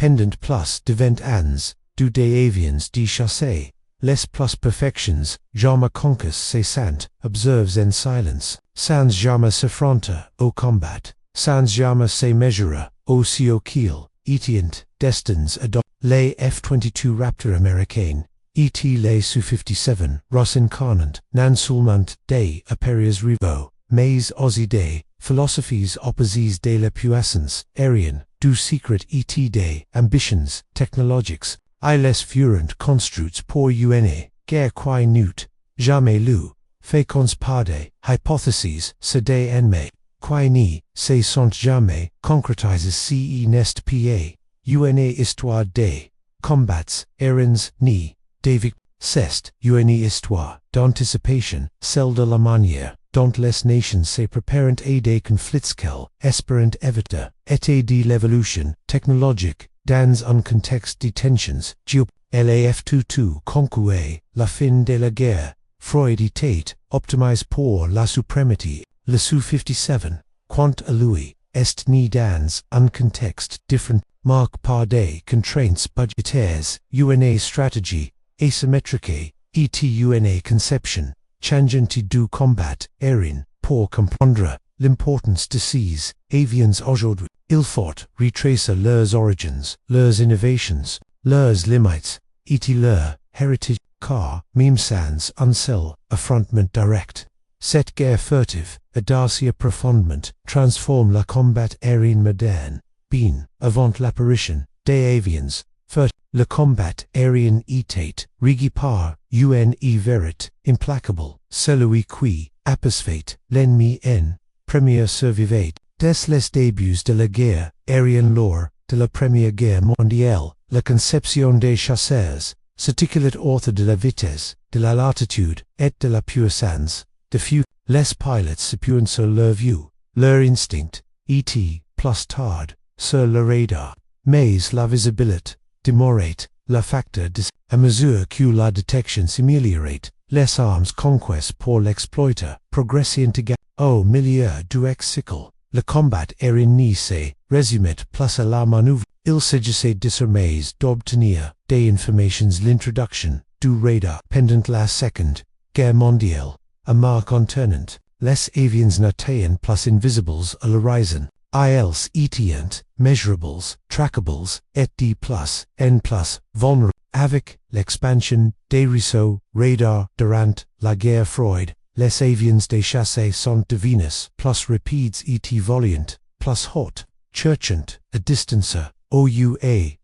pendant plus devant ans, du des avions de chasseurs, les plus perfections, jamais conquers ses sant, observes en silence, sans jamais s'affronter au combat, sans jamais se mesurer, aussi au kill, étient, destins adopt, les F-22 Raptor américain, les Su-57 Russe incarnant, non seulement des apérients rivaux, mais aussi des philosophies opposées de la puissance aérienne, du secret des ambitions technologiques, les furent construits pour une guerre qui n'eut jamais lieu, féconds par des hypotheses se des ennemis, qui ni se sont jamais concrétisées si n'est pas une histoire des combats aériens ni des victoires. C'est une histoire d'anticipation, celle de la manière dont les nations se préparent à des conflits qu'elles espèrent éviter, et de l'évolution technologique dans un contexte de tensions géopolitiques. F-22 conclut la fin de la guerre, fluidité optimise pour la suprématie, le Su-57, quant à lui, est né dans un contexte différent, marqué par des contraintes budgétaires, une stratégie asymétrique, et une conception changeante du combat aérien, pour comprendre l'importance de ces avions aujourd'hui. Il faut retracer leurs origines, leurs innovations, leurs limites, et leur héritage, car, même sans un seul affrontement direct, cette guerre furtive, audacieux profondément, transforme le combat aérien moderne, bien avant l'apparition des avions furtifs. Le combat aérien était régi par une vérité implacable, celui qui apercevait l'ennemi en premier survivait. Dès les débuts de la guerre aérienne lors de la Première Guerre mondiale, la conception des chasseurs s'articulait autour de la vitesse, de la latitude et de la puissance. De fut, les pilotes s'appuient sur leur vue, leur instinct, et plus tard, sur le radar. Mais la visibilité demeurait le facteur à mesure que la détection s'améliorait, les armes conquestes pour l'exploiter progressaient au milieu du cycle. Le combat aérien ni se résumait plus à la manœuvre. Il s'agissait désormais d'obtenir des informations. L'introduction du radar pendant la Seconde Guerre mondiale, à marque alternante, les avions n'étaient plus invisibles à l'horizon. Ils étaient measurables, trackables, et de plus en plus vulnérables. Avec l'expansion des réseaux radar durant la guerre froide, les avions de chasse sont devenus plus rapides et volantes, plus hautes, cherchant à distance, au lieu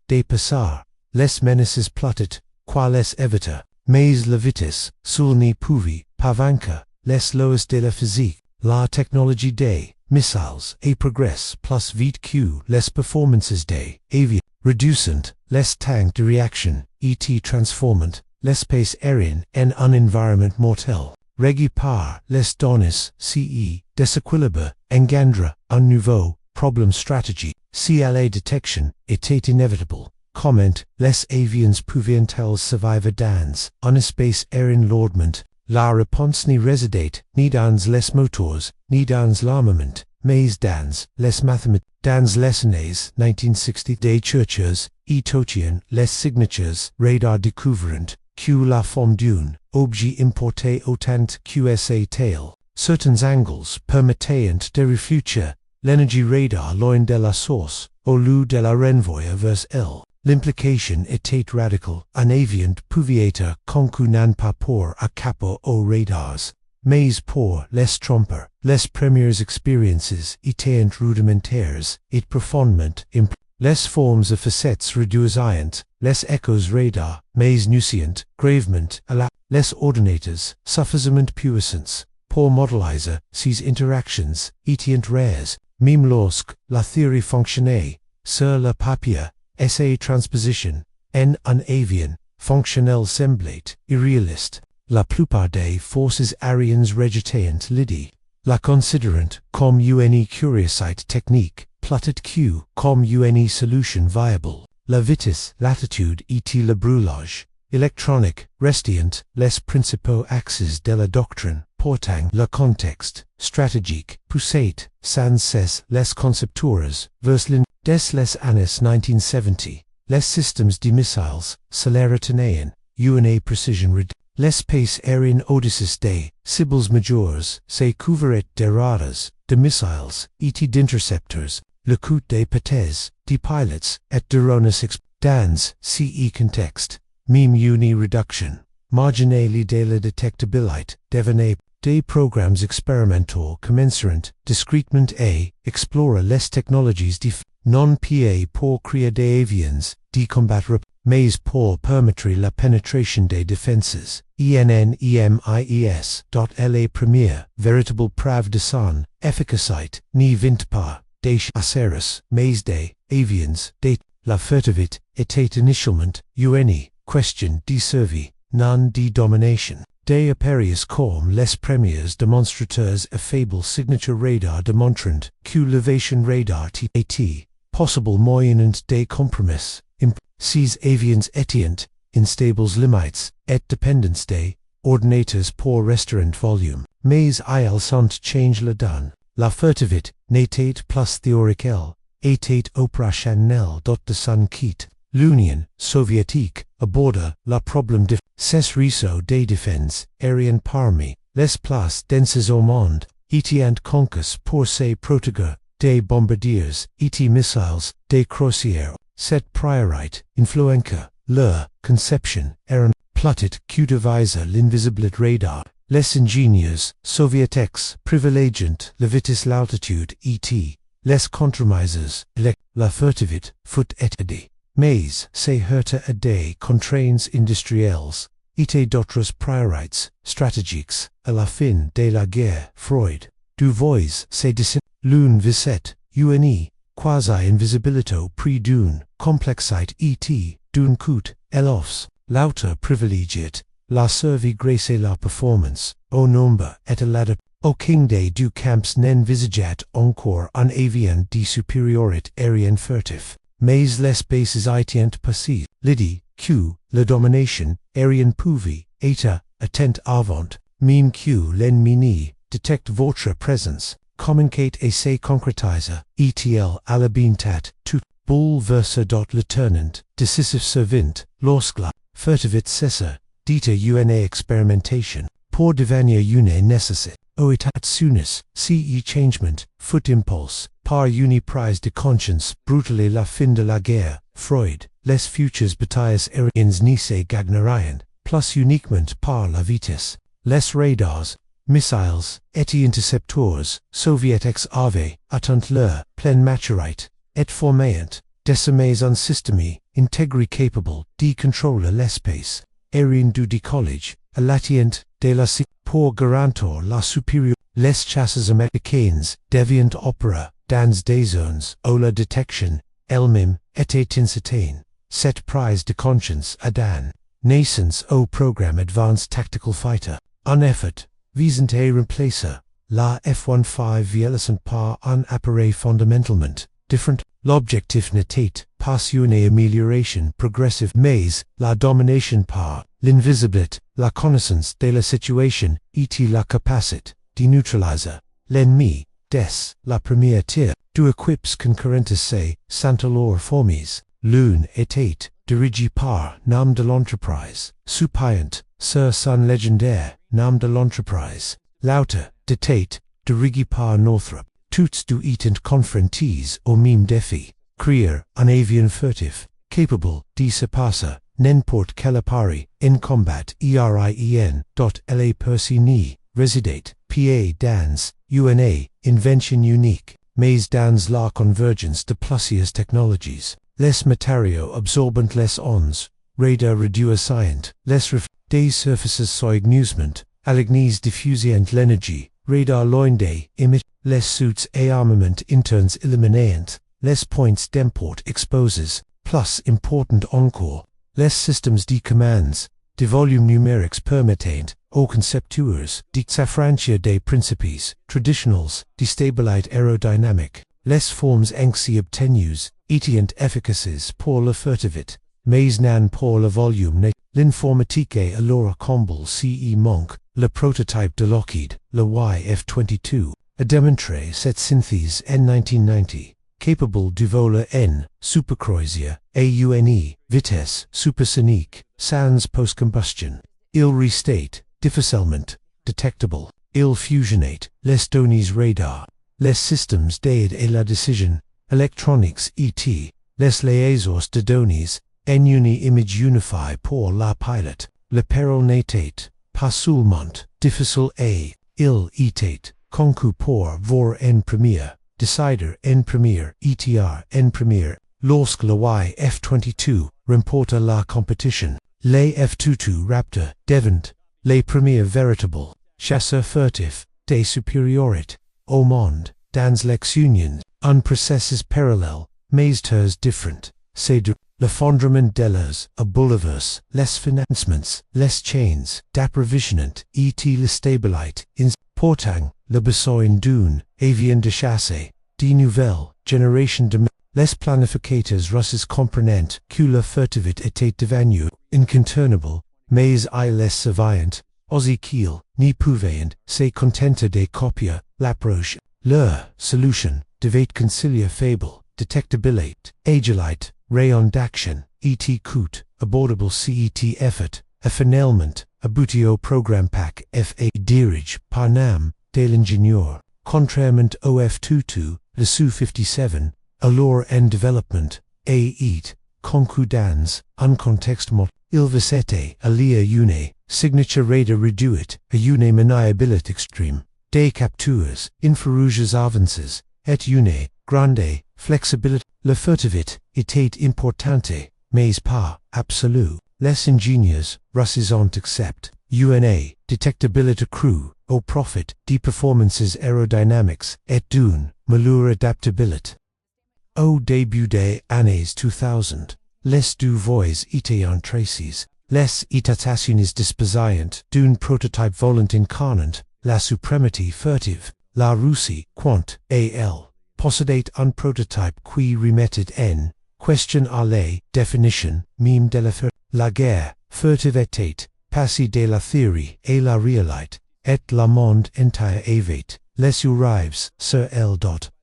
de passer les menaces plates, quoi les éviter. Mais la vitesse seule ne pouvait pas vaincre les lois de la physique. La technologie des missiles et progresse plus vite que les performances des avions, réduisant les temps de réaction et transformant l'espace aérien en un environnement mortel. Régi par les données ce déséquilibre engendre un nouveau problème stratégique. Si la détection était inévitable, comment les avions pouvaient-ils survivre dans un espace aérien lourdement? La réponse ne résidait ni dans les moteurs, ni dans l'armement, mais dans les mathématiques. Dans les années 1960 des chercheurs éthiopiens les signatures radar découvrant que la forme d'un objet importait autant que sa taille. Certains angles permettaient de réfléchir l'énergie radar loin de la source, au lieu de la renvoyer vers elle. L'implication était radicale. Un avion pouvait être conçu non pas pour échapper aux radars, mais pour les tromper. Les premières expériences étaient rudimentaires et profondément imp. Les formes de facettes réduisaient les échos radar, mais nuissaient gravement à la. Les ordinateurs suffisamment puissants pour modéliser ces interactions étaient rares, même lorsque la théorie fonctionnait sur le papier. Sa transposition en un avion fonctionnel semblait irréaliste. La plupart des forces aériennes rejetaient l'idée, la considérant comme une curiosité technique, plutôt que comme une solution viable. La vitesse, latitude et le brûlage électronique restaient les principaux axes de la doctrine. Pourtant, le contexte stratégique poussait sans cesse les concepteurs vers l'in. Dès les années 1970, les systems de missiles, céléritanéen, UNA precision les pace aérienne Odysseus des, Sibyls majors, se couveret de radars, de missiles, et d'interceptors, le coût des pâtés, de pilots, et d'euronus dans, CE context, meme uni reduction, marginally de la detectabilité, devenez, des programmes experimentaux commensurant, discretement a, explorer les technologies non-PA pour créer des avions, de combat mais pour permettre la pénétration des défenses, ENNEMIES. Première, véritable preuve de son, efficacité, ni vint pas, des chasseurs, mais des avions, des, la furtivité, était initialement, UNE, question de survie, non de domination. Des apérius comme les premiers démonstrateurs affables signature radar démontrant que l'élévation radar TAT, possible moyennant des compromis, ces avions étant, instables limites, et dépendance des, ordinateurs pour restaurant volume, mais ils sont change la donne. La furtivité n'était plus théorique, était opérationnelle de son quitte. L'Union soviétique aborda le problème de ses réseaux de défense aérienne parmi les places denses au monde, étant conçus pour se protéger des bombardiers et missiles, des croisières. Cette priorité influença leur conception eran plotted que devisa l'invisibilité radar. Les ingénieurs soviétiques privilégiant la vitesse l'altitude et les contremeasures la furtivité fut étudiée. Mais se heurta à des contraintes industrielles, et d'autres priorités stratégiques, à la fin de la guerre Freud, du voies se dessin, l'une visait, UNE, quasi-invisibilité près d'une complexité et d'un coût, l'autre, l'autre privilégiait, la survie grâce à la performance, au nombre et à la au king des du camps n'envisageait encore un avion de supériorité aérienne furtif. Mais les bases étant passées, l'idée que la domination aérienne pouvait être atteinte avant, même que l'ennemi détecte votre présence, communicate et se concrétise, et-il à la bintat, tout bouleverse le tournant, décisif servant, lorsque la furtivité cessa, dita une expérimentation, pour devenir une nécessité. O état sunus, ce changement, fut impulse, par une prise de conscience brutale la fin de la guerre, Freud, les futures batailles aériennes n'y se gagneraient, plus uniquement par la vitesse, les radars, missiles, et intercepteurs, soviétiques avaient, atteint leur pleine maturité, et formaient, désormais un système, intégré capable, de contrôler l'espace, aérien du décollage, à l'atteinte de la pour garantir la supériorité, les chasseurs américains deviant opérer dans des zones où la détection elle-même était incertaine. Cette prise de conscience a donné naissance au programme Advanced Tactical Fighter, un effort visant à remplacer la F-15 par un appareil fondamentalement différent. L'objectif n'était pas une amélioration progressive mais la domination par l'invisibilité, la connaissance de la situation et la capacité de neutraliser l'ennemi. Dès la première tir, deux équipes concurrentes sont alors formées. L'une était dirigée par nom de l'entreprise, suppayant sur son légendaire nom de l'entreprise. L'autre était dirigée par Northrop. Toutes deux étant confrontées au même défi, créer un avion furtif, capable de se passer n'importe quel appareil en combat aérien. La personne résidait pa dans une invention unique, mais dans la convergence de plusieurs technologies. Les matériaux absorbant les ondes, radar réduisant les des surfaces soigneusement, alignées diffusant l'énergie, radar loin des émet, les suits et armement internes éliminant, les points d'import exposés, plus important encore, les systèmes de commands, de volume numériques permettant aux concepteurs de s'affranchir des principes traditionnels de stabilité aérodynamique, les formes ainsi obtenues étant efficaces pour la furtivité, mais non pour le volume. L'informatique alors comble ce manque. Le prototype de Lockheed, le F-22, a démontré cette synthèse en 1990. capable du vol n, supercroisier, aune, vitesse, supersonique, sans post-combustion. Il restate, difficilment, detectable. Il fusionate, les données radar. Les systems d'aide et la décision, electronics et les liaisons de données, en une image unify pour la pilot. Le peril n'était pas seulement difficile et il était conçu pour voir en première, décider en première, etr en première. Lorsque le F-22 remporte la compétition, les F-22 Raptor deviennent les premiers véritables chasseurs furtifs des supériorités au monde. Dans l'ex-union, un processus parallèle, mais très différent. C'est de l'effondrement de leurs bouleverses, les financements, les chains d'approvisionnement et la stabilité. Pourtant, le besoin d'une avienne de chasse, de nouvelles générations de les planificateurs russes comprenant que la furtivité était devenue incontournable, mais ils les savaient, aussi qu'ils n'y pouvaient se contenter de copier l'approche. Leur solution devait concilier faible détectabilité, agilité, rayon d'action, et coût, abordable cet effort, et finalement, aboutit au programme PAC FA dirige par nam de l'ingénieur. Contrairement au F-22, le Su-57, alors en développement, est conçu dans un contexte mort. Il visait à lier une signature radar réduite à une maniabilité extrême. Des captures infrarouges avances, et une grande flexibilité. La furtivité était importante, mais pas absolue. Les ingénieurs russes ont accepté une détectabilité crue au profit des performances aérodynamiques et d'une meilleure adaptabilité. Au début des années 2000, les deux voies étaient en traces. Les étatations disposaient d'un prototype volant incarnant la suprématie furtive. La Russie, quant à elle, possédait un prototype qui remettait en question à la définition même de la furtivité. La guerre furtive était passée de la théorie à la réalité, et le monde entier avait les arrives sur elle.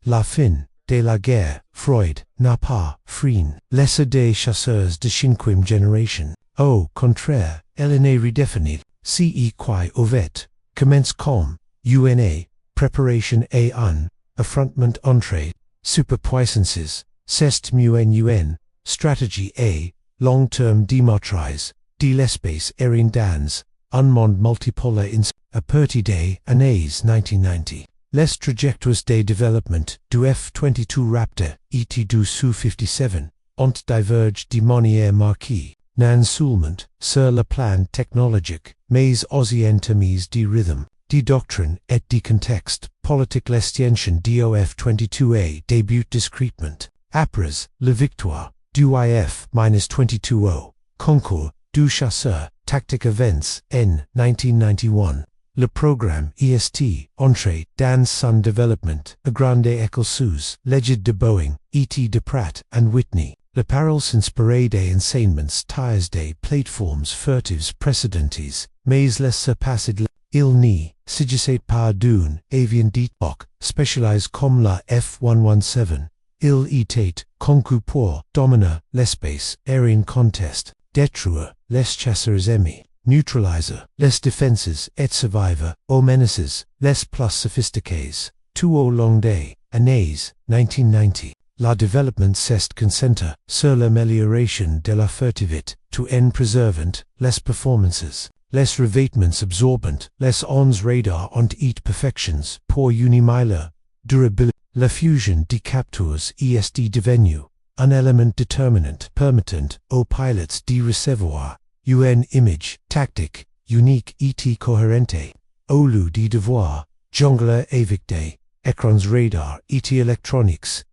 La fin de la guerre, Freud n'a pas freiné l'essai des chasseurs de cinquième génération. Au contraire, elle n'est redéfinie. Ce qui avait commence comme une préparation à un affrontement entre superpuissances, c'est mieux en une stratégie à long terme démaîtrise de l'espace aérien dans un monde multipolaire à partir des années 1990. Les trajectoires de développement du F-22 Raptor et du Su-57 ont divergé de manière marquée, non seulement sur le plan technologique, mais aussi en termes de rythme, de doctrine et de contexte politique. L'extension du F-22 a débuté discrètement. Après la victoire du IF-22 au concours du chasseur tactique events en 1991. Le programme est entré dans son développement à grande échelle sous l'égide de Boeing, et de Pratt & Whitney. Le parallèle s'inspirait des enseignements tirés des plateformes furtives précédentes, mais les surpassait. Il n'y s'agissait pas d'une avienne d'époque spécialisée comme la F-117. Il était conçu pour dominer l'espace aérien contest, détruire les chasseurs ennemis, neutraliser les défenses et survivre aux menaces les plus sophistiquées. Tout au long des années 1990, le développement s'est concentré sur l'amélioration de la furtivité, tout en préservant les performances. Les revêtements absorbants, les 11 radars ont été perfections pour une meilleure durabilité. La fusion des capteurs est devenue un élément déterminant permettant aux pilotes de recevoir une image tactique unique et cohérente, au lieu de devoir jongler avec des écrans radar et électroniques.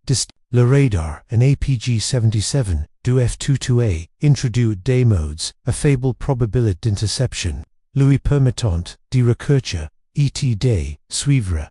Le radar en APG-77 du F-22A introduit des modes à faible probabilité d'interception, lui permettant de rechercher et de suivre,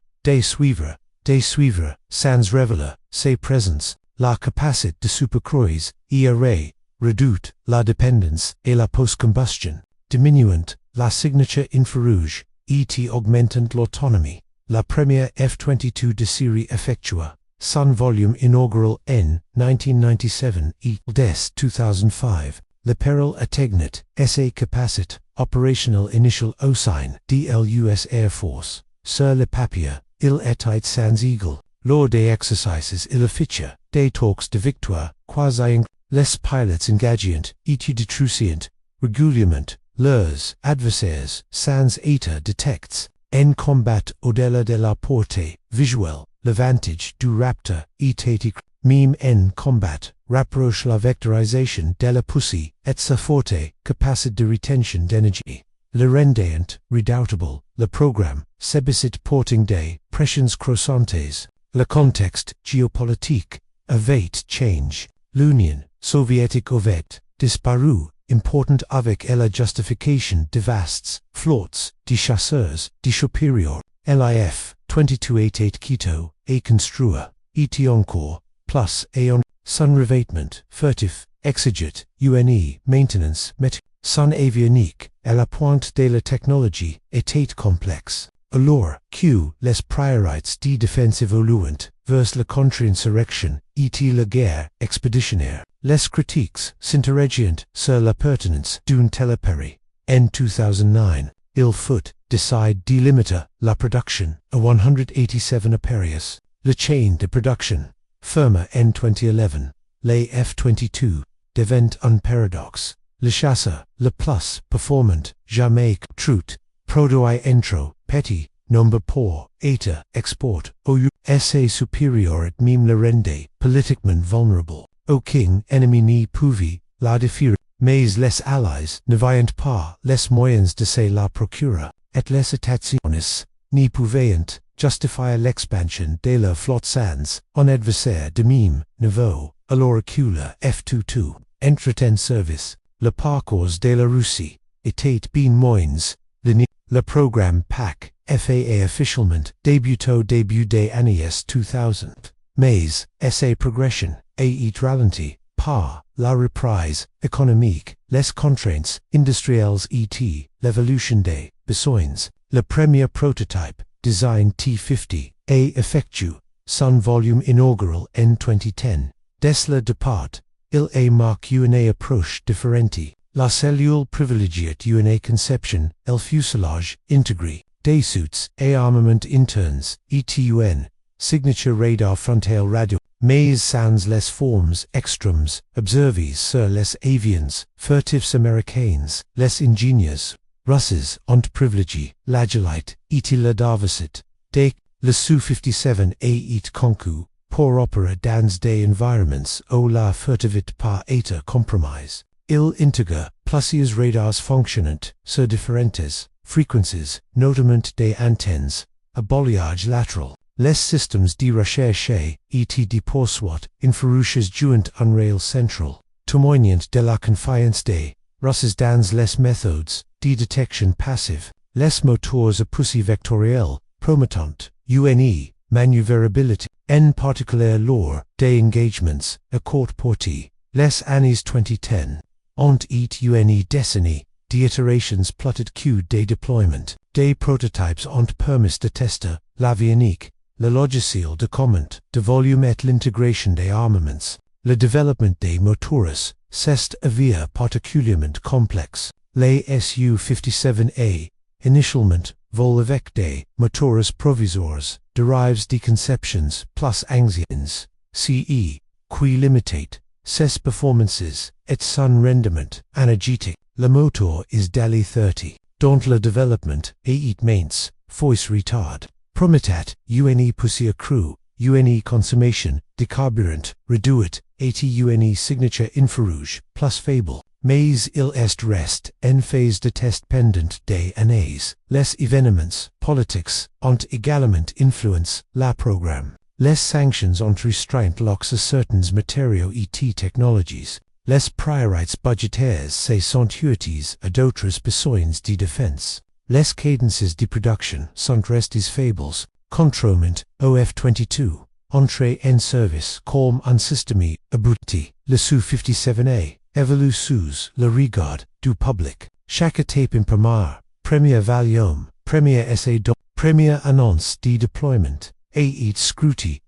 sans révéler ses présences. La capacité de supercroise et arrêt réduit la dépendance et la post-combustion, diminuant la signature infrarouge et augmentant l'autonomie. La première F-22 de série effectua Sun Volume Inaugural N. 1997 E. Des 2005. Le Peril Atteignit, Essay Capacit, Operational Initial Osign, DLUS Air Force, Sur le Papier, Il était sans Eagle, Lors des Exercices Il Officia, des Talks de Victoire, Quasi Les Pilots Engagient, Etude Truciant, Regulament, Leurs Adversaires, Sans Eta Detects, En Combat au-delà de la portée, Visuel, L'Avantage du Raptor, Étatique, Meme en Combat, Rapproche la vectorisation de la poussée, et sa forte capacité de retention d'énergie. Le rendement, redoutable, le programme, sebicit porting des pressions croissantes, le contexte géopolitique, avate change, l'Union soviétique avait disparu, important avec la justification de vastes flottes, de chasseurs, de supérieurs, LIF 2288 Quito, et construa, et encore, plus et on, sun revêtement, furtif, exigit, UNE, maintenance, sun avionique, à la pointe de la technologie, était complexe. Alors, Q, les priorités de défense évoluent, vers la contre-insurrection, et la guerre expéditionnaire. Les critiques s'interrogent sur la pertinence d'une telle appareil. En 2009, il faut decide de limiter la production à 187 appareils. La chaîne de production firma en 2011. Les F-22 devint un paradoxe. Le chasseur, le plus performant, jamais truth, produit entro, petit, nombre pour, eta, export, au essai supérieur et même le rende, politiquement vulnérable. Aucun ennemi n'y pouvait la défier, mais les alliés n'avaient pas les moyens de se la procurer, et les états-unis n'y pouvaient justifier l'expansion de la flotte sans un adversaire de même niveau, alors que le F-22 entrait en service. Le parcours de la Russie était bien moins. Le programme PAC, FAA officiellement, débuté début des années 2000. Mais, essai progression, et ralenti, par la reprise économique, les contraintes industrielles et l'évolution des besoins. Le premier prototype, design T50, est effectué, son volume inaugural en 2010. Dès le départ, il est marqué une approche différente. La cellule privilégiée une conception, el fuselage intégré, des suits et armements internes, ETUN, signature radar frontal radio, mais sans les formes extrêmes, observées sur les avions, furtifs américains, les ingénieurs, russes ont privilégié, l'agilité, et la diversité, des, le Su-57 et conçus, pour opérer dans des environnements où la furtivité pas été compromise. Il intègre plusieurs radars fonctionnant sur différentes fréquences, notamment des antennes, à balayage latéral. Les systèmes de recherche et de poursuite infrarouches jouent un rôle central, témoignant de la confiance des Russes dans les méthodes de détection passive. Les moteurs à poussée vectorielle, promettant, UNE, manœuvrabilité, en particulier lors des engagements à courte portée. Les années 2010 ont été une décennie d'itérations plotted Q des déploiements. Des prototypes ont permis de tester l'avionique, le logiciel de commande, de volume et l'intégration des armements. Le développement des moteurs s'est avéré particulièrement complexe. Les Su-57A, initialement, volent avec des moteurs provisoires, derives des conceptions plus anciennes, CE, qui limitent ses performances et son rendement énergétique. Le moteur is daily 30, dont le développement est mince, fois retard. Prometat, une poussée accrue, une consommation de carburant réduite, et une signature infrarouge plus faible. Mais il est reste en phase de test pendant des années. Les événements politiques ont également influencé la programme. Les sanctions ont restreint l'accès à certains matériaux et technologies. Les priorités budgétaires se sont heurtées à d'autres besoins de défense. Les cadences de production sont restées faibles, contrairement au F-22, entré en service comme un système abouti. Le Su-57A évolue sous le regard du public. Chaque étape imprimée, premier volume, premier essai, première annonce de déploiement, et scruti,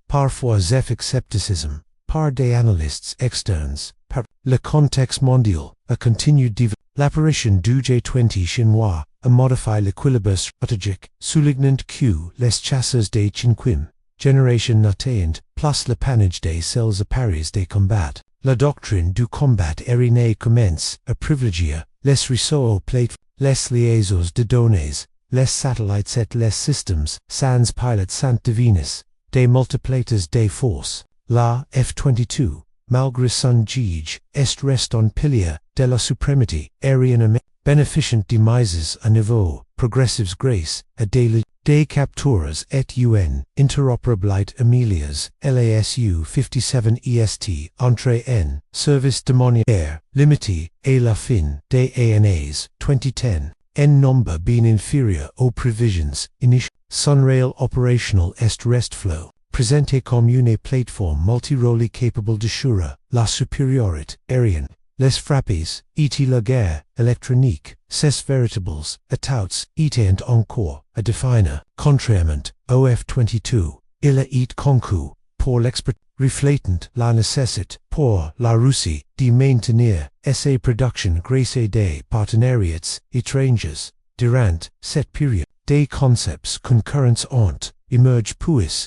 parfois zephic scepticism, par des analystes externes, par le contexte mondial, a continued l'apparition du J-20 chinois, a modify l'équilibre stratégique, soulignant que les chasseurs des cinquième génération n'atteignent plus le panache des seuls appareils de combat. La doctrine du combat aérien commence à privilégier les réseaux plates, les liaisons de données, les satellites et les systèmes sans pilote sans devinis, des multiplateurs des forces. La F-22, malgré son gige, est restant pilier de la suprématie aérienne bénéficiant de mises à niveau progressives grâce à des captures et UN interoperabilité amelias LASU 57 EST entrée en service dominer limité à la fin des années 2010 en nombre bien inférieur aux prévisions initiales. Son rail operational est restflow présenté comme une plateforme multirole capable d'assurer la supériorité aérienne. Les frappes, et la guerre électronique, ces véritables attouts étant encore à définir. Contrairement au F-22, il est conçu pour l'expert, reflétant la nécessité pour la Russie de maintenir sa production grâce à des partenariats étrangers. Durant cette période, des concepts concurrents ont émergé puis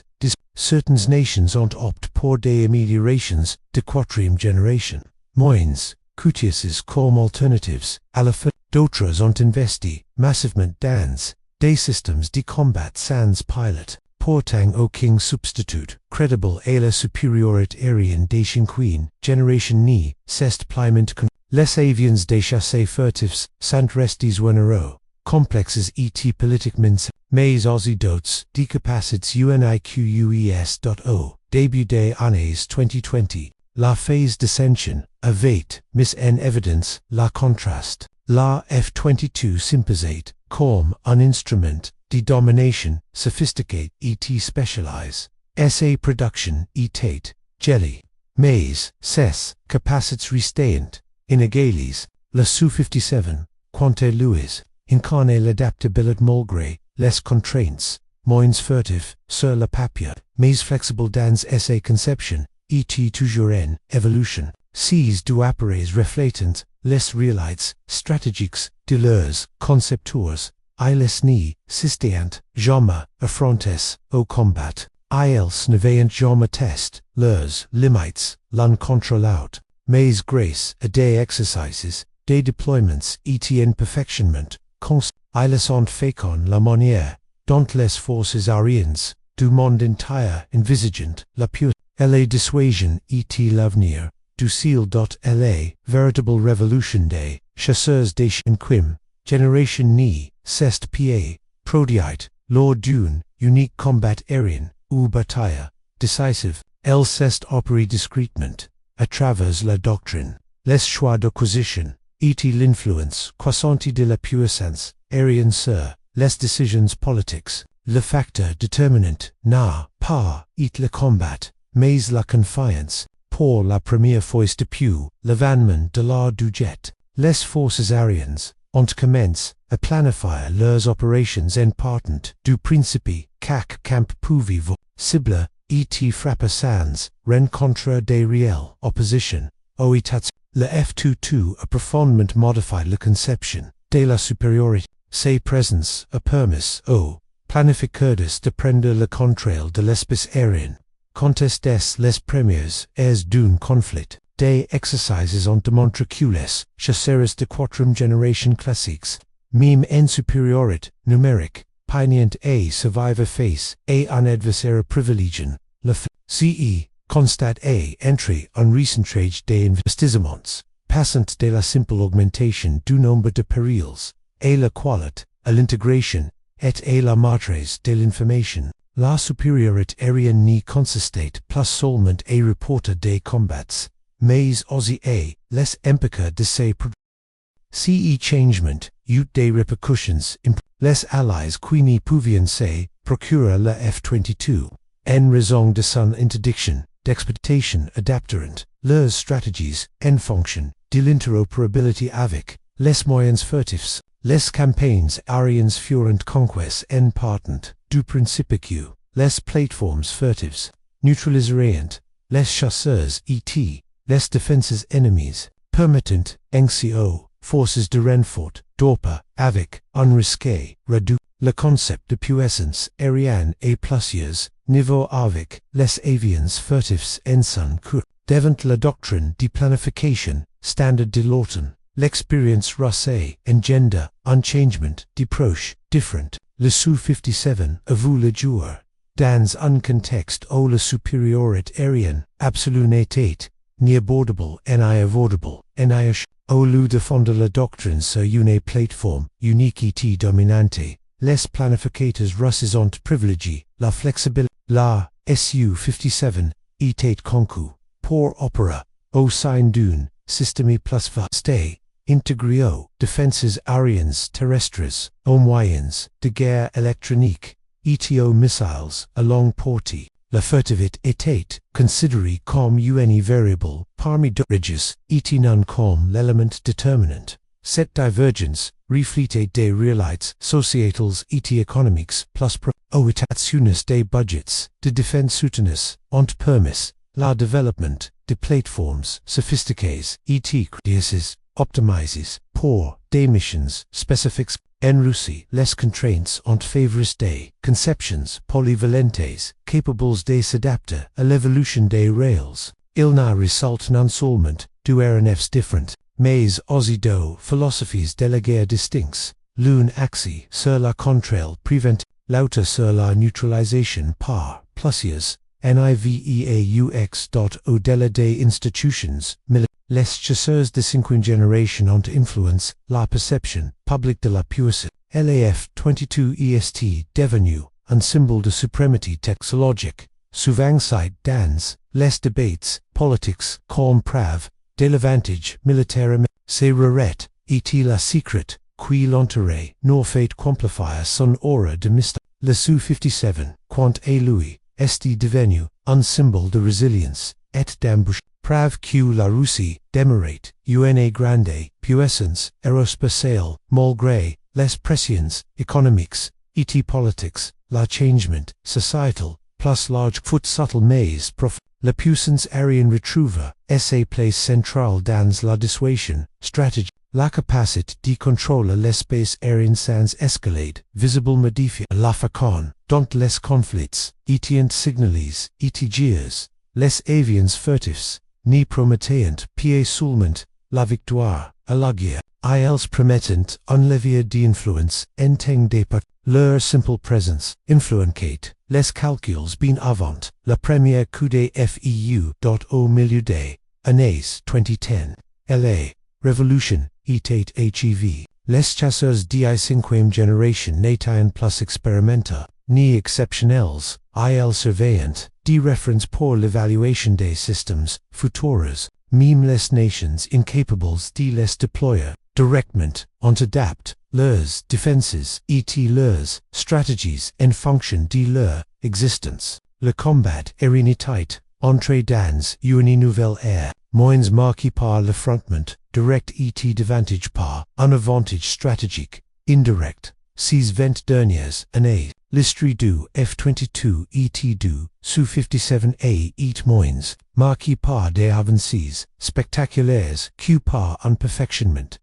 certaines nations ont opté pour des améliorations de quatrième génération. Moins coûteuses comme alternatives à la fin, d'autres ont investi massivement dans des systèmes de combat sans pilote, pourtant aucun substitut crédible à la supériorité aérienne des cinquième génération ni c'est pliement les avions des chasseurs furtifs sont restés généraux, complexes et politiquement, mais aussi d'autres de capacités uniques.o, début des années 2020. La phase d'ascension avait mis en évidence la contraste. La F-22 s'imposait comme un instrument de domination sophistiqué et spécialisé. Sa production était gelée. Mais ses capacités restaient inégales. La Su-57, quant à lui, incarnait l'adaptabilité malgré les contraintes, moins furtive sur le papier, mais flexible dans sa conception. Et toujours en évolution. Ces deux appareils reflétant les réalités stratégiques de leurs concepteurs, ils n'y s'étaient jamais affrontés au combat. Ils n'avaient jamais testé leurs limites l'un contre l'autre, mais grâce à des exercices, des déploiements et un perfectionnement constant, ils ont fécond la manière dont les forces aériennes du monde entier envisagent la puissance. La dissuasion et l'avenir du ciel. La véritable révolution des chasseurs des cinquième génération ni s'est produite lors d'un unique combat aérien ou bataille décisive. Elle s'est opérée discrètement à travers la doctrine, les choix d'acquisition et l'influence croissante de la puissance aérienne sur les décisions politiques. Le facteur déterminant n'a pas été le combat, mais la confiance. Pour la première fois depuis l'avènement de l'art du jet, les forces aériennes ont commencé à planifier leurs opérations en partant du principe qu'chaque camp pouvait cibler et frapper sans rencontrer des réelles oppositions aux états. Le F-22 a profondément modifié la conception de la supériorité. Sa présence a permis aux planificateurs de prendre le contrôle de l'espace aérien. Contestés les premières airs d'un conflit, des exercices ont démontré que les chasseurs de quatrième génération classiques, même en supériorité numérique, peinaient à survivre face à un adversaire privilégié. Le CE constate à entrer un recent trade des investissements, passant de la simple augmentation du nombre de périls, à la qualité, à l'intégration, et à la maîtrise de l'information. La supériorité aérienne n'y consistait plus seulement à reporter des combats, mais aussi à les empêcher de se produire. Ce changement eut des répercussions. Les alliés qui n'y pouvaient se procurer la F-22, en raison de son interdiction d'exploitation adapteront leurs stratégies en fonction de l'interopérabilité avec les moyens furtifs. Les campagnes aériennes furent conquêtes en partant du principe que les plateformes furtives neutraliseriant, les chasseurs et les défenses ennemies, permettent, NCO, forces de renfort, dorper, avec, unrisqué, redu, le concept de puissance aérienne et plus niveau avec, les avions furtifs en son cours, devant la doctrine de planification, standard de l'automne, l'expérience russe, engendre, unchangement, de proche, different, le Su-57 a vu le jour, dans un contexte où la supériorité aérienne, absolue n'était, ni abordable, ni avoidable, ni au lieu de fonder la doctrine sur une plateforme, unique et dominante, les planificateurs russes ont privilégié la flexibilité, la Su-57 était conçu pour opérer au sein d'un système plus vaste, intégré aux défenses aériennes terrestres, aux moyens de guerre électronique, et aux missiles à longue portée. La furtivité était considérée comme une variable parmi d'autres et non comme l'élément déterminant. Cette divergence reflétait des réalités sociétales et économiques plus proactionnes des budgets de défense soutenus ont permis le développement de plateformes sophistiquées et créées, optimisées pour des missions spécifiques. En Russie, les contraintes ont favorisé des conceptions polyvalentes, capables de s'adapter à l'évolution des rails. Il n'a résulté non seulement d'aéronefs différentes, mais aussi de philosophies de la guerre distinctes, l'une axée sur la contre préventive, l'autre sur la neutralisation par plusieurs, niveaux au-delà des institutions militaires. Les chasseurs de cinquième génération ont influencé la perception publique de la puissance. La F-22 est devenu un symbole de suprématie technologique, souvent cité dans les débats politiques comme preuve de l'avantage militaire. C'est rarement et la secret qui l'entoure n'a fait qu'amplifier son aura de mystère. Le Su-57, quant à lui, est devenu un symbole de résilience et d'embûche. Preuve que la Russie demeurait une grande puissance aérospatiale malgré les pressions économiques et politiques, le changement sociétal plus large foot subtle mais profond. La puissance aérienne retrouve sa place centrale dans la dissuasion stratégique. La capacité de contrôler l'espace aérien sans escalade visible modifie la façon dont les conflits étaient signalés et guiés. Les avions furtifs ni promettent pied seulement la victoire à la guerre. Ils permettent un levier d'influence en temps de part. Leur simple présence influencait les calculs bien avant la première coup de feu au milieu des années 2010. La révolution était achevée. Les chasseurs de cinquième génération n'étaient plus expérimentaux ni exceptionnels. Ils surveillant de référence pour l'évaluation des systèmes futurs, même les nations incapables de les déployer directement ont adapté leurs défenses et leurs stratégies en fonction de leur existence. Le combat aérien était entré dans une nouvelle ère, moins marquée par l'affrontement direct et davantage par un avantage stratégique indirect. Ces 20 dernières années, l'histoire du F-22 et du Su-57 est moins marquée par des avancées spectaculaires que par un perfectionnement.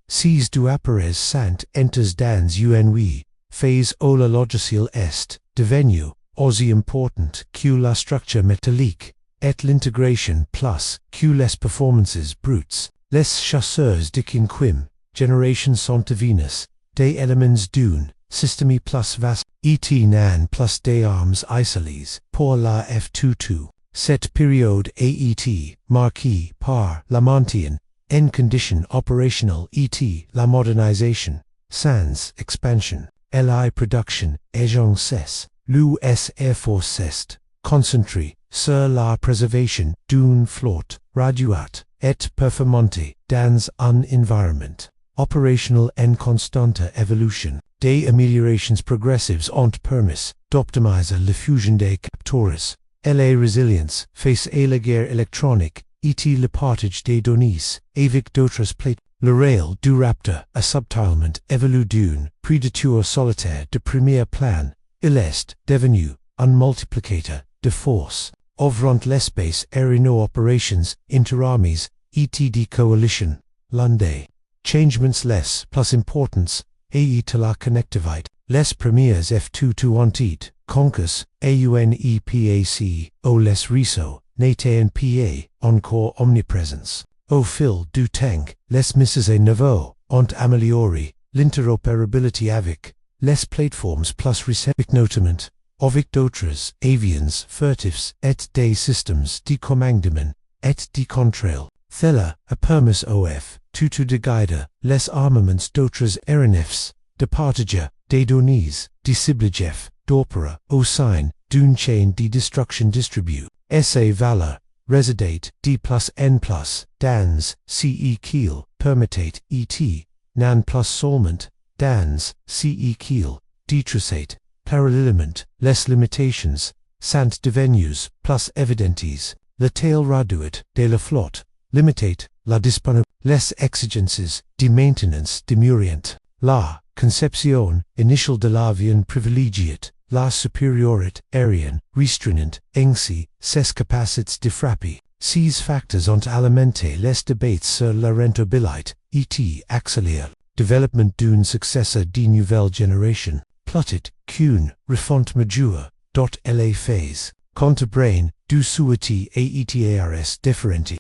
Ces deux appareils sont entrés dans une phase où le logiciel est devenu aussi important que la structure métallique et l'intégration plus que les performances brutes. Les chasseurs de cinquième génération sont devenus des éléments d'un système plus vaste et n'ont plus d'armes isolées pour la F-22. Cette période a été marquée par la montée en conditions opérationnelles et la modernisation, sans expansion. La production agencée, l'US Air Force est concentrée sur la préservation d'une flotte réduite et performante dans un environnement opérationnel en constante évolution. Des améliorations progressives ont permis d'optimiser la fusion des capteurs et la résilience face à la guerre électronique et le partage des données avec d'autres plates. Le rail du Raptor a subtilement évolué d'un prédateur solitaire de premier plan. Il est devenu un multiplicateur de force, ouvrant l'espace aérien operations, inter-armies, ETD coalition, Lunday. Changements less plus importance, AE to la connectivite, les premiers F-22 ontit, conçus, AUNEPAC, o les riso, nate and PA, encore omnipresence, au fil du temps, les misses et nouveaux, ont amélioré, l'interopérabilité avec, les plateformes plus récentes notamment, avec d'autres, avions, furtifs, et des systèmes de commandement, et de contrôle. Thella, a permis OF, tutu de guide, les armements d'autres aéronefs, de partage, des données, de ciblage, d'opéra, au sein, d'une chaîne de destruction distribue, SA valeur, residate, D plus N plus, dans, CE kiel, permittate, ET, nan plus seulement, dans, CE kiel, detrusate, parallelement, les limitations, sant devenues, plus evidentes, le tail raduit, de la flotte, limitate, la disponibilité, les exigences, de maintenance demurient, la conception initial de l'avion privilégiate, la supériorité aérienne, restreignt, ainsi, ses capacités de frapper. Ces facteurs ont alimenté les débats sur la rentabilité, et accélère, développement d'une successeur de nouvelle génération, plotted, qu'une refonte majeure, dot la phase, contemporaine, du souhaité aetars différentes.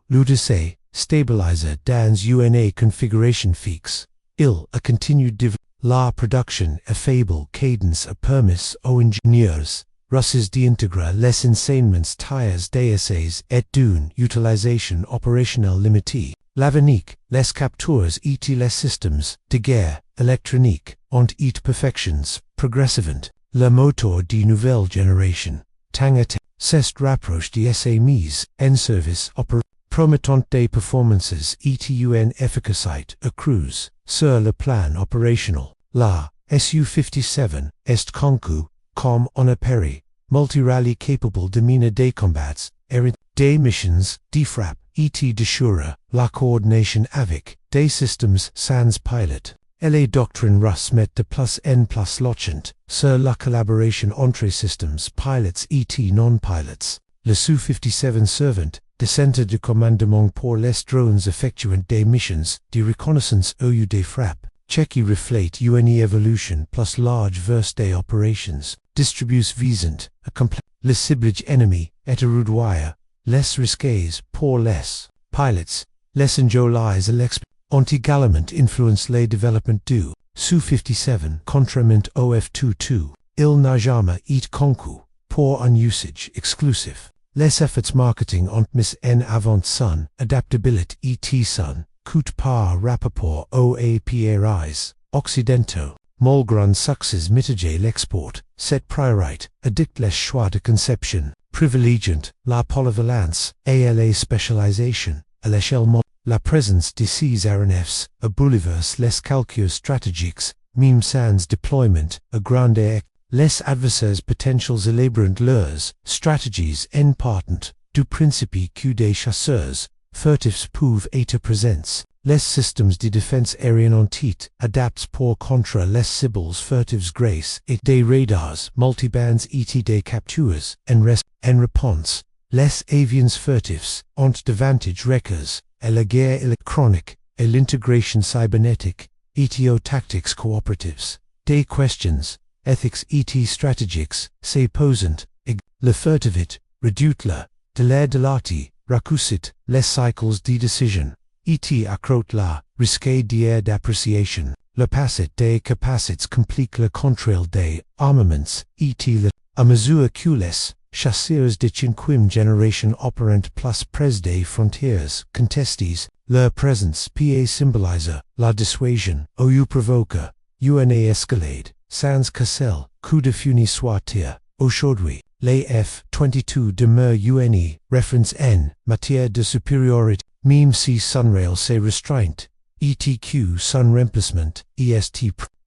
L'UDC, stabilizer dans une configuration fixe. A continued la production a faible cadence a permis aux ingénieurs, russes d'integrer les enseignements tiers d'essays et d'une utilisation opérationnelle limitée. L'avenir, les capteurs et les systèmes de guerre électronique ont et perfections progressivement. Le moteur de nouvelle génération, tangata, s'est rapproche de essais mis en service promettant des performances et une efficacité accrues sur le plan opérationnel. La Su-57 est conçue comme un appareil multirally capable de mener des combats, des missions, de frappe, et d'assurer la coordination avec des systèmes sans pilote. Les doctrines russes mettent de plus en plus l'accent sur la collaboration entre systèmes pilotes et non-pilotes. Le Su-57 servant de centre de commandement pour les drones effectuant des missions de reconnaissance au lieu des frappes, ce qui reflète une évolution plus large vers des operations, distribution visant à compléter le ciblage ennemi et à réduire les risques pour les pilotes. Les enjeux et l'expérience ont également influencé le développement du Su-57 contrairement au F-22. Il n'a jamais été conçu pour un usage exclusif. Les efforts marketing ont mis en avant son adaptabilité et son coût par rapport aux appareils occidentaux. Malgré succès mitigé l'export, cette priorité addict les choix de conception, privilégiant la polyvalence et la spécialisation à l'échelle mondiale. La présence de ces aéronefs a bouleversé les calculs stratégiques, même sans deployment à grande échelle. Les adversaires potentiels élaborant leurs stratégies en partant du principe que des chasseurs furtifs peuvent être présents. Les systèmes de défense aérienne ont été adaptés pour contre les cibles furtives grâce et des radars multibands et des captures en réponse. Les avions furtifs ont davantage requis et la guerre électronique et l'intégration cybernétique et aux tactiques coopératives. Des questions ethics et stratégiques se posent, le furtivité réduit le délai de l'arty, raccourcit les cycles de décision, et accroît la risque d'appréciation, le passé des capacités complique le contrôle des armements, et à mesure que les chasseurs de cinquième génération opérant plus près des frontières contestées, leur présence peut symboliser la dissuasion, ou provoque une escalade. Sans que celle coup de fusil soit tiré. Aujourd'hui, les F-22 demeurent une référence en matière de supériorité, même si son rail s'est restreint, et que son remplacement est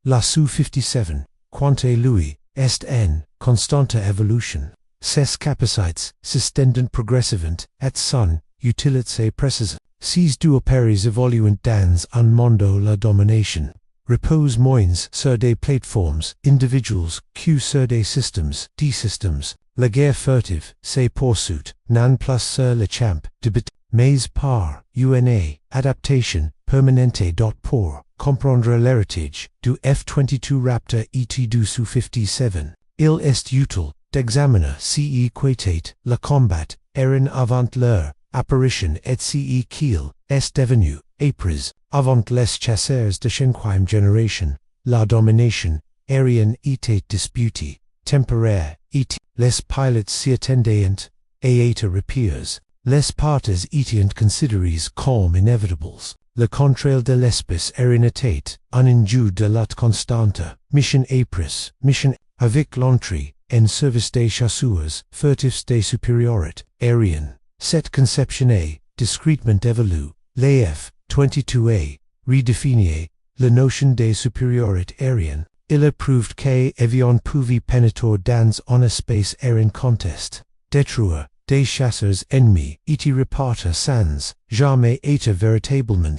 la Su-57, quant à lui, est en constante évolution. Ses capacités s'estendent progressivement et son utilité précise. Ces deux appareils évoluent dans un monde la domination repose moins sur des plateformes, individuals, Q sur des systèmes, D systems, la guerre furtive, c'est poursuite, nan plus sur le champ, debit, mais par, UNA, adaptation, permanente. Pour comprendre l'héritage du F-22 Raptor et du Su-57, il est utile d'examiner si équatate le combat aérien avant leur apparition et si qu'il est devenu épris avant les chasseurs de cinquième génération, la domination aérienne était disputée, temporaire, et les pilotes s'y attendaient, et étaient repairs, les parties étaient considérées comme inevitables. Le contrôle de l'espace aérien était un enjeu de lutte constante, mission épris, mission avec l'entrée en service des chasseurs, furtifs des supériorités aériennes. Cette conception est discrètement évolue, les F-22 redéfinit la notion des supériorités aériennes. Il a prouvé qu'avions pouvaient pénétrer dans un espace aérien contest, détruire des chasseurs ennemis étaient repartis sans jamais être véritablement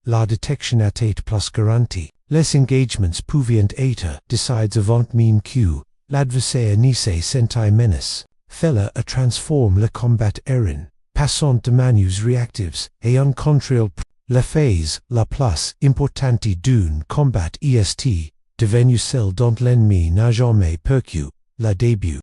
la détection était plus garantie. Les engagements pouvaient être décidés avant même que l'adversaire ne se sentait menace. Fella a transformé le combat aérien, passant de menus réactifs et un contrôle. La phase la plus importante d'un combat est devenue celle dont l'ennemi n'a jamais perçu le début.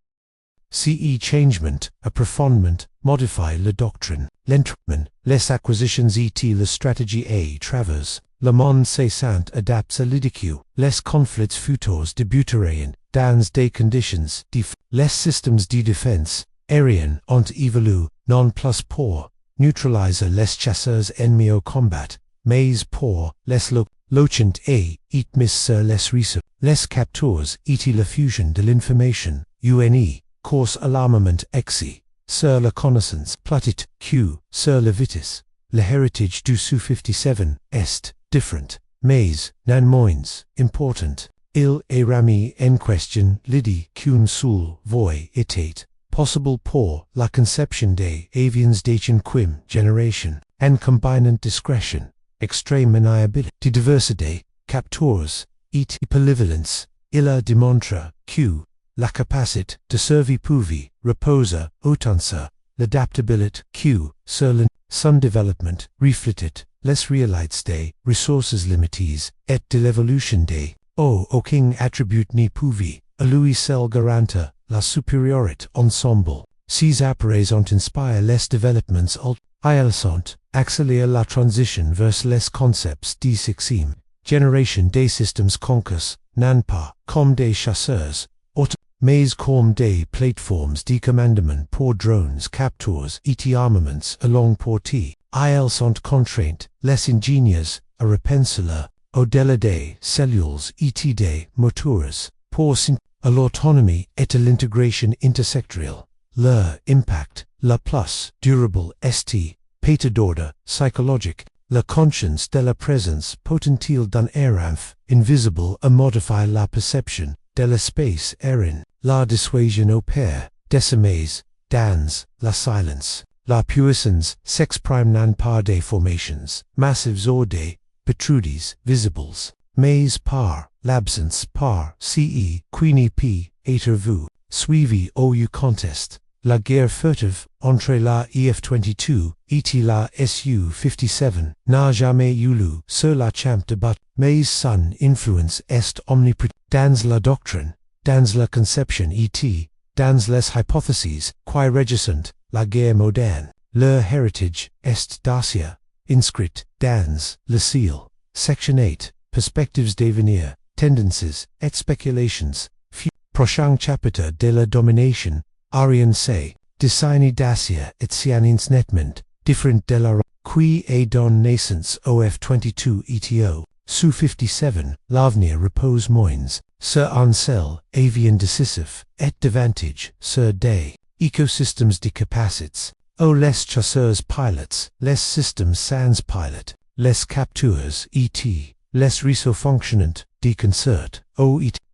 Ce changement, approfondiment, modifie la doctrine, l'entraînement, les acquisitions et la stratégie à travers le monde cessant adapte à l'idée les conflits futurs débuteraient dans des conditions les systèmes de défense aérienne ont évolué non plus pour neutraliser les chasseurs ennemis au combat, mais pour les locant et mis sur les risques, les captures et la fusion de l'information, UNE. Course à l'armement exi, sur la connaissance platite, Q, sur la vitesse, le héritage du Su-57 est différent, mais nan moins important. Il est remis en question l'idée qu'une seule voie était possible pour la conception des avions de cinquième génération, en combinant discrétion, extrême maniabilité, diversité, captures, et polyvalence. Il a démontré que la capacité de survie pouvait reposer autant sur l'adaptabilité que sur son développement reflétait les réalités des ressources limitées et de l'évolution des aucun attribut ne pouvait à lui seul garantir la supériorité ensemble. Ces appareils ont inspiré les développements ils ont accéléré la transition vers les concepts de sixième génération des systèmes conçus, non pas comme des chasseurs, mais comme des plateformes de commandement pour drones, captures et armements à longue portée. Ils sont contraints, les ingénieurs, à repenser au-delà des cellules et des moteurs, pour à l'autonomie et à l'intégration intersectorielle. Leur impact, le plus durable est, pété d'ordre psychologique, la conscience de la présence potentielle d'un aéronef invisible à modifier la perception de l'espace aérien. La dissuasion opère, décimés, dans la silence. La puissance s'exprime non par des formations massives ou des protrudes visibles, mais par l'absence par ce qui n'est pas vu, suivi au contest. La guerre furtive entre la F-22 et la Su-57 n'a jamais eu lieu sur la champ de bataille, mais son influence est omniprésente dans la doctrine, dans la conception et dans les hypothèses qui régissent la guerre moderne. Leur héritage est d'acier, inscrit dans le ciel. Section 8, Perspectives d'avenir, tendances et spéculations. Prochain chapitre de la domination aérienne c'est designé d'acier et sciences nettement différent de la qui est donne naissance au F-22 ETO. Su-57, l'avenir repose moins sur un seul avion décisif et davantage sur des écosystèmes de capacités. O les chasseurs pilotes, les systèmes sans pilote, les captures et les réseaux fonctionnant de concert.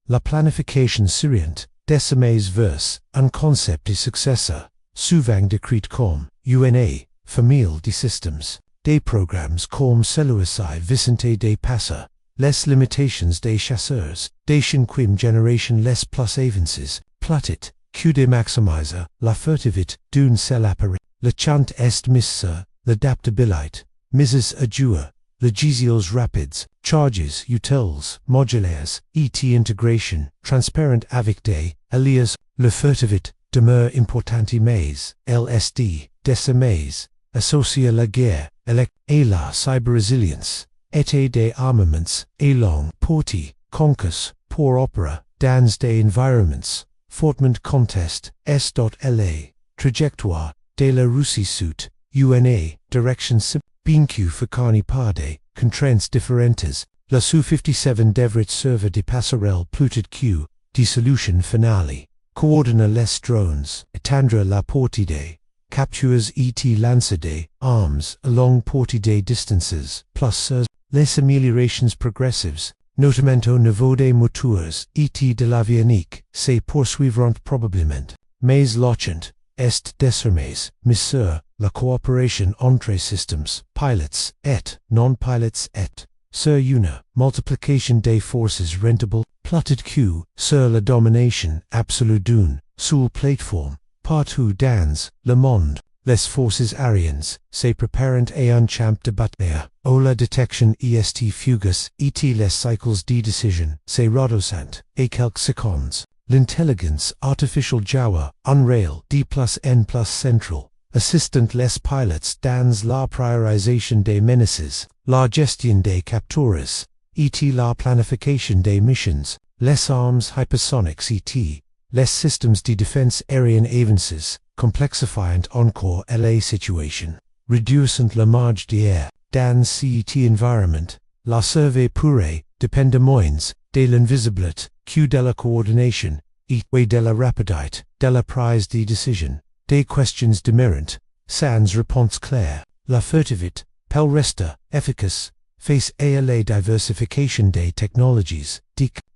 La planification s'oriente décimés vers un concept de successeur, souvent décrit comme UNA, famille de systèmes. Des programmes comme celui-ci Vicente de Passa, les limitations des chasseurs, des cinquième génération les plus avances, platit, que de maximiser, la furtivité d'une seule appareil, le chant est misseur, l'adaptabilité, mises à jour, le gésios rapides, charges, utiles, modulaires, integration, transparent avec des, alias, le furtivité, demeure importante mais, LSD, décimés, associé la guerre, et la cyber-résilience, et des armaments, et long, porti, conçus, pour opéra, dans des environments, fortement contest, s.la, trajectoire, de la Russie sud, UNA, direction BQ Ficani Parde, contraintes différentes, la Su-57 devrait servir de passerelle pluted Q, dissolution finale, coordonner les drones, étendre la portée des, captures et lancer des arms along portée des distances, plus les améliorations progressives, notamment au niveau des moteurs et de l'avionique, se poursuivront probablement, mais l'urgent est désormais, monsieur, la coopération entre systems, pilots et non-pilots et, sur une multiplication des forces rentable, plotted Q, sur la domination absolue d'une seule plateforme, partout dans le monde, les forces aériennes se préparent à un champ de bataille, où la détection est fugace et les cycles de décision se reduisent à quelques secondes. L'intelligence artificielle Java, Unreal, D plus N plus Central, assistant les pilots dans la priorisation des menaces, la gestion des captures, et la planification des missions, les armes hypersoniques et les systèmes de défense aérienne avances, complexifiant encore la situation, réduisant la marge d'air, dans cet environnement, la survie pourrait, dépendre moins, de l'invisibilité, que de la coordination, et de la rapidité, de la prise de décision, des questions demeurant, sans réponse claire, la furtivité, peut rester efficace, face à la diversification des technologies,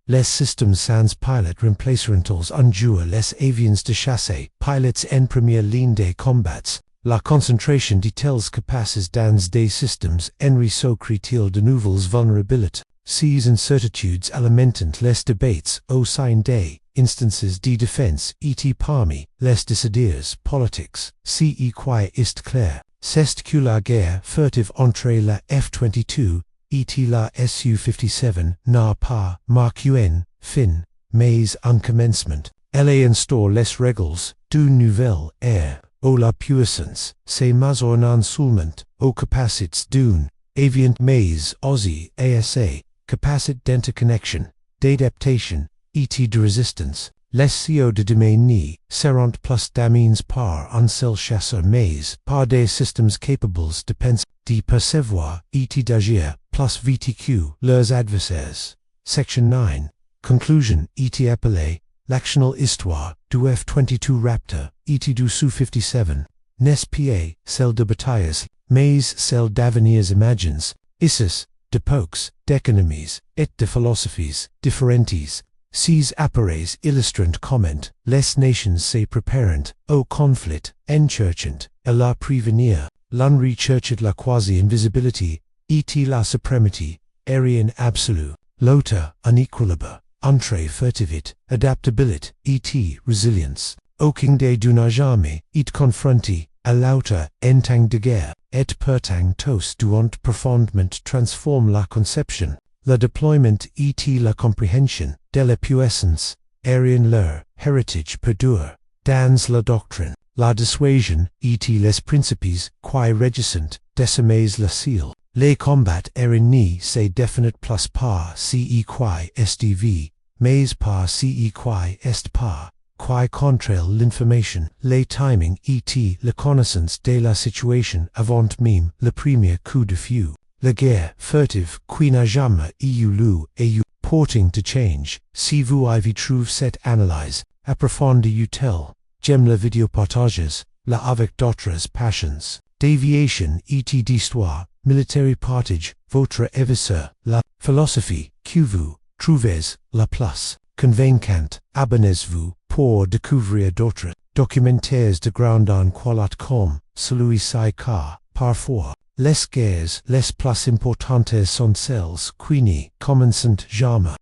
les systèmes sans pilot remplaceront un jour les avions de chasse, pilots en première ligne des combats, la concentration de tels capaces dans des systèmes enrichis crée-t-il de nouvelles vulnérabilités. Ces incertitudes alimentent les débats au sein des instances de défense et parmi les décideurs politiques. Ce qui est clair, c'est que la guerre furtive entre la F-22 et la Su-57 n'a pas marqué une fin, mais un commencement. Elle instaure les règles d'une nouvelle ère, où la puissance se mesure non seulement aux capacités d'une avion mais aussi à sa capacité d'interconnexion, d'adaptation, et de résistance. Les cieux de demain n'y seront plus dominés par un seul chasseur mais par des systèmes capables de penser, de percevoir et d'agir plus vite que leurs adversaires. Section 9. Conclusion et appelée, l'actionnelle histoire du F-22 Raptor et du Su-57 n'est pas celle de batailles, mais celle d'avenirs imagines, issus, d'époques, d'économies, et de philosophies différentes. Ces appareils illustrant comment les nations se préparent au conflit, encherchant à la prévenir, l'on recherche la quasi-invisibilité, et la suprématie aérienne absolue, l'autre un équilibre entre furtivité, adaptabilité et résilience, aucun des deux n'a jamais été confronté à l'autre en temps de guerre, et pourtant tous doivent profondément transformer la conception, le déploiement et la compréhension de la puissance aérienne. Leur héritage perdure dans la doctrine, la dissuasion et les principes qui régissent désormais le ciel. Les combats aériens n'y se définissent plus par ce qui est vu, mais par ce qui est pas, qui contrôle l'information, le timing et la connaissance de la situation avant même le premier coup de feu. La guerre furtive qui n'a jamais eu lieu et porting to change. Si vous avez trouvé cette analyse approfondie utile, j'aime la vidéo partageuse, la avec d'autres passions, d'aviation et d'histoire, militaire partage, votre aviseur, la philosophie, que vous trouvez la plus convaincante, abonnez-vous pour découvrir d'autres documentaires de grande qualité comme celui-ci car, parfois, Les guerres, les plus importantes sont celles, quini, commencent jamais.